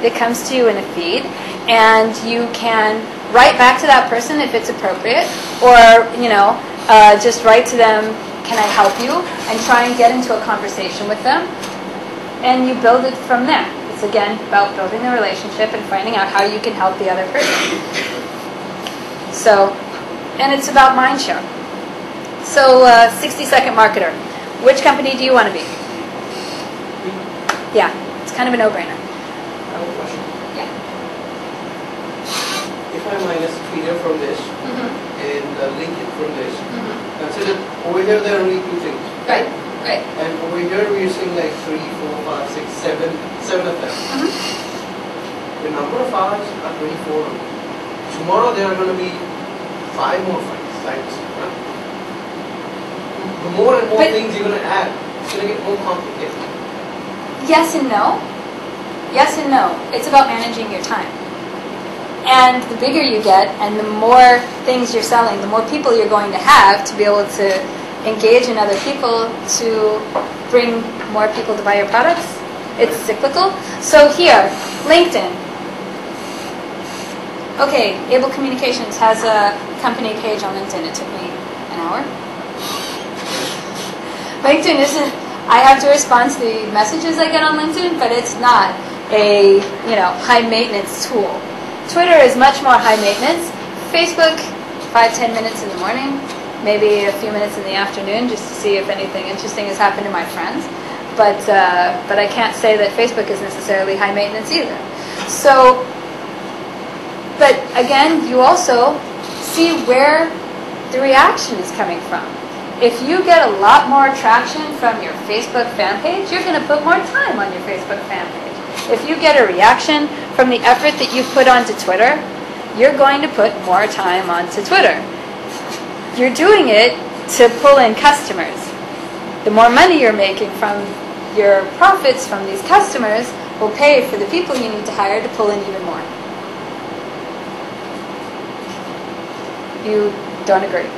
that comes to you in a feed, and you can write back to that person if it's appropriate, or just write to them, "Can I help you?" and try and get into a conversation with them, and you build it from there. It's again about building the relationship and finding out how you can help the other person. So, and it's about mind share. So, 60-second marketer. Which company do you want to be? Yeah, it's kind of a no-brainer. I have a question. Yeah. If I minus feeder from this and link it from this, consider over here there are only two things. Right. Right. And over here we're seeing like 3, 4, 5, 6, 7 of them. The number of hours are 24. Tomorrow there are going to be 5 more sites. The more and more things you're going to add, it's going to get more complicated. Yes and no. Yes and no. It's about managing your time. And the bigger you get and the more things you're selling, the more people you're going to have to be able to engage in other people to bring more people to buy your products. It's cyclical. So here, LinkedIn. Okay, Able Communications has a company page on LinkedIn. It took me an hour. LinkedIn isn't, I have to respond to the messages I get on LinkedIn, but it's not a high maintenance tool. Twitter is much more high maintenance. Facebook, 5-10 minutes in the morning, maybe a few minutes in the afternoon, just to see if anything interesting has happened to my friends. But I can't say that Facebook is necessarily high maintenance either. So, but again, you also see where the reaction is coming from. If you get a lot more traction from your Facebook fan page, you're going to put more time on your Facebook fan page. If you get a reaction from the effort that you put onto Twitter, you're going to put more time onto Twitter. You're doing it to pull in customers. The more money you're making from your profits from these customers will pay for the people you need to hire to pull in even more. You don't agree?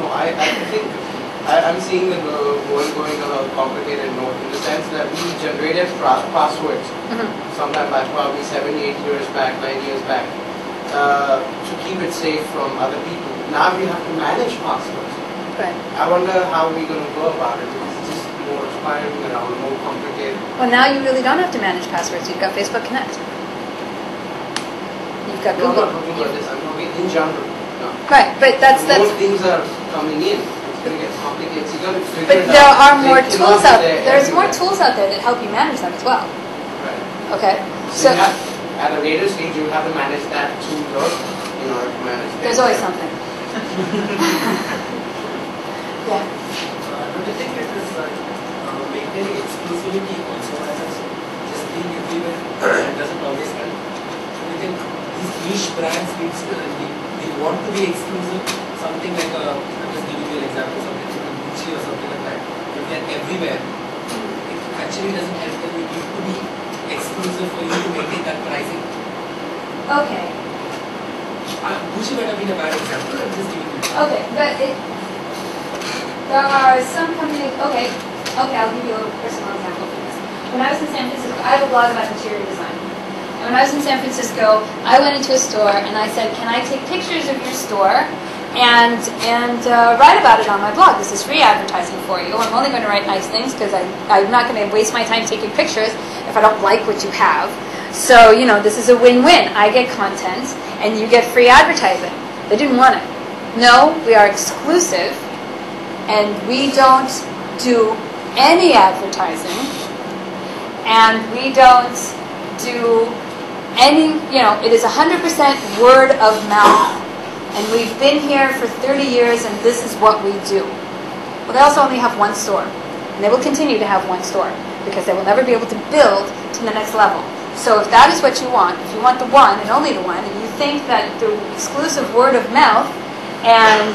No, I think I'm seeing the world going on a complicated note in the sense that we generated passwords sometime back, probably 7, 8 years back, 9 years back, to keep it safe from other people. Now we have to manage passwords. Right. I wonder how we're going to go about it. It's just more spiraling around, more complicated. Well, now you really don't have to manage passwords. You've got Facebook Connect. You've got Google. I'm not talking about this. I'm talking in general. No. Right, but that's more things are coming in. It's going to get complicated. So you got to figure but it there out. are more tools out there. There's everywhere. more tools out there that help you manage them as well. Right. Okay. So you have, at a later stage, you have to manage that too, though, in order to manage. There's always something. Yeah. Don't you think it is maintaining exclusivity also as just being everywhere and doesn't always help? Do you think these niche brands they want to be exclusive? Something like I'm just giving you an example, something like Gucci or something like that. If they're everywhere, it actually doesn't help them. You need to be exclusive for you to maintain that pricing. Okay. Gucci might have been a bad example. I'm just giving you. Okay, but there are some companies. Okay, I'll give you a personal example for this. When I was in San Francisco, I have a blog about interior design. And when I was in San Francisco, I went into a store and I said, "Can I take pictures of your store and write about it on my blog? This is free advertising for you. I'm only going to write nice things because I'm not going to waste my time taking pictures if I don't like what you have. So, this is a win-win. I get content and you get free advertising." They didn't want it. No, we are exclusive and we don't do any advertising and we don't do any, it is 100% word of mouth. And we've been here for 30 years and this is what we do. Well, they also only have one store. And they will continue to have one store because they will never be able to build to the next level. So if that is what you want, if you want the one and only the one, and you think that the exclusive word of mouth and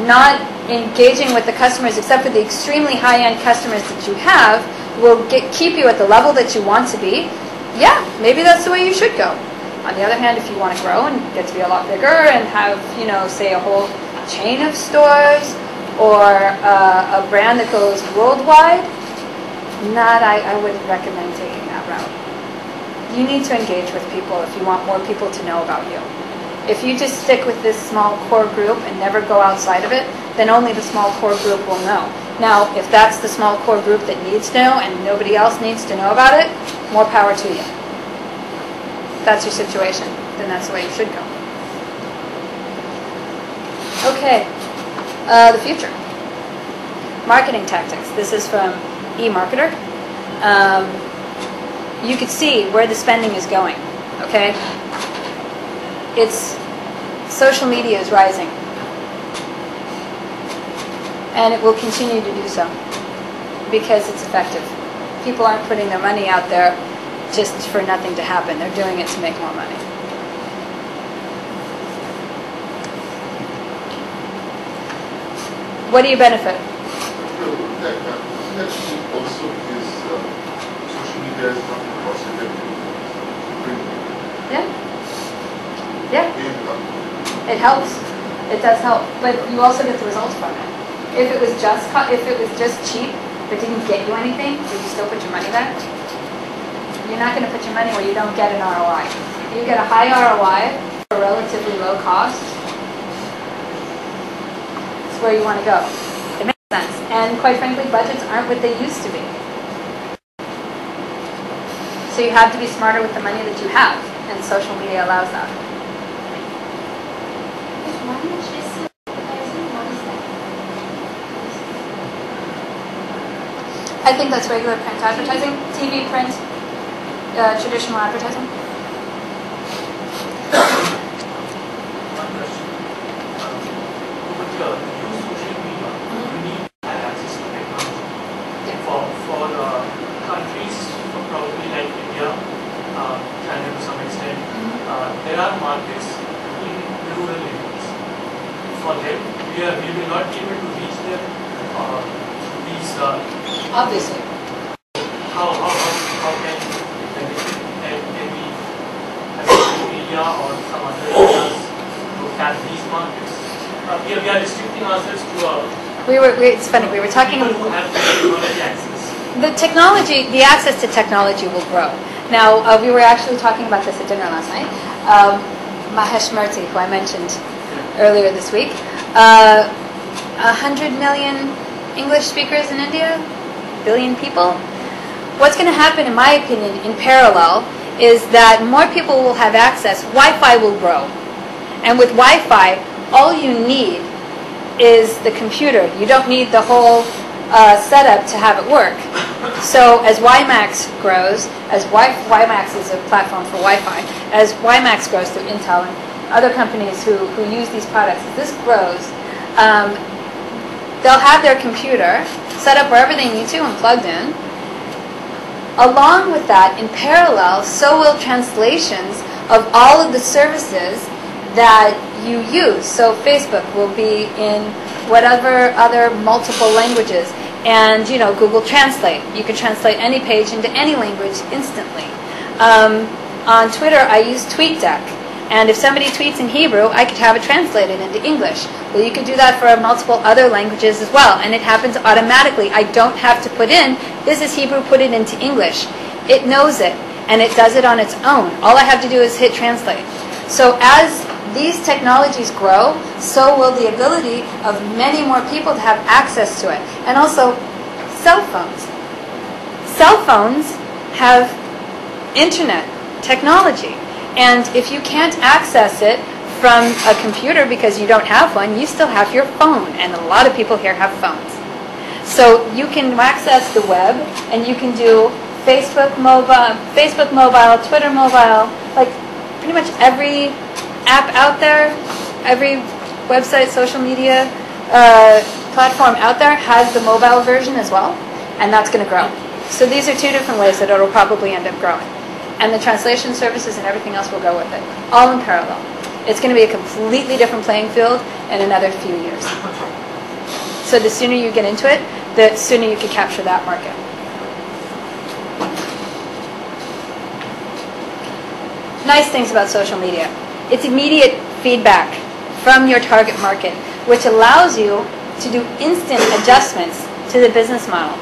not engaging with the customers except for the extremely high-end customers that you have will keep you at the level that you want to be, yeah, maybe that's the way you should go. On the other hand, if you want to grow and get to be a lot bigger and have, say a whole chain of stores or a brand that goes worldwide, I wouldn't recommend taking that route. you need to engage with people if you want more people to know about you. If you just stick with this small core group and never go outside of it, then only the small core group will know. Now, if that's the small core group that needs to know and nobody else needs to know about it, more power to you. If that's your situation, then that's the way you should go. Okay, the future. Marketing tactics. This is from eMarketer. You could see where the spending is going, okay? It's social media is rising, and it will continue to do so because it's effective. People aren't putting their money out there just for nothing to happen. They're doing it to make more money. What do you benefit? Actually, also is social media is not cost effective. Yeah. Yeah. It helps. It does help, but you also get the results from it. If it was just cheap but didn't get you anything, would you still put your money there? You're not going to put your money where you don't get an ROI. If you get a high ROI for relatively low cost, it's where you want to go. It makes sense. And quite frankly, budgets aren't what they used to be. So you have to be smarter with the money that you have, and social media allows that. I think that's regular print advertising, TV, print, traditional advertising. One question. With your use social media, you need to have access to technology. Yeah. For countries, probably like India, China to some extent, there are markets in rural areas. For them, we will not be able to reach them. Obviously. How can we as social media or some other areas to tap these markets? We are restricting ourselves to it's funny, we were talking people who have technology access. the technology, the access to technology will grow. Now, we were actually talking about this at dinner last night. Mahesh Murthy, who I mentioned earlier this week, 100 million English speakers in India, billion people. What's going to happen, in my opinion, in parallel, is that more people will have access. Wi-Fi will grow. And with Wi-Fi, all you need is the computer. You don't need the whole setup to have it work. So as WiMAX grows, as WiMAX is a platform for Wi-Fi, as WiMAX grows through Intel and other companies who use these products, as this grows, they'll have their computer set up wherever they need to and plugged in. Along with that, in parallel, so will translations of all of the services that you use. So Facebook will be in whatever other multiple languages. And, Google Translate. You can translate any page into any language instantly. On Twitter, I use TweetDeck. And if somebody tweets in Hebrew, I could have it translated into English. Well, you could do that for multiple other languages as well. And it happens automatically. I don't have to put in, this is Hebrew, put it into English. It knows it, and it does it on its own. All I have to do is hit translate. So as these technologies grow, so will the ability of many more people to have access to it. And also, cell phones. Cell phones have internet technology. And if you can't access it from a computer because you don't have one, you still have your phone. And a lot of people here have phones. So you can access the web, and you can do Facebook mobile, Twitter mobile, like pretty much every app out there, every website, social media platform out there has the mobile version as well, and that's going to grow. So these are two different ways that it'll probably end up growing. And the translation services and everything else will go with it, all in parallel. It's going to be a completely different playing field in another few years. So the sooner you get into it, the sooner you can capture that market. Nice things about social media. It's immediate feedback from your target market, which allows you to do instant adjustments to the business model,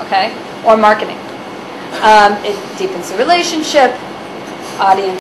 okay, or marketing. It deepens the relationship. audience.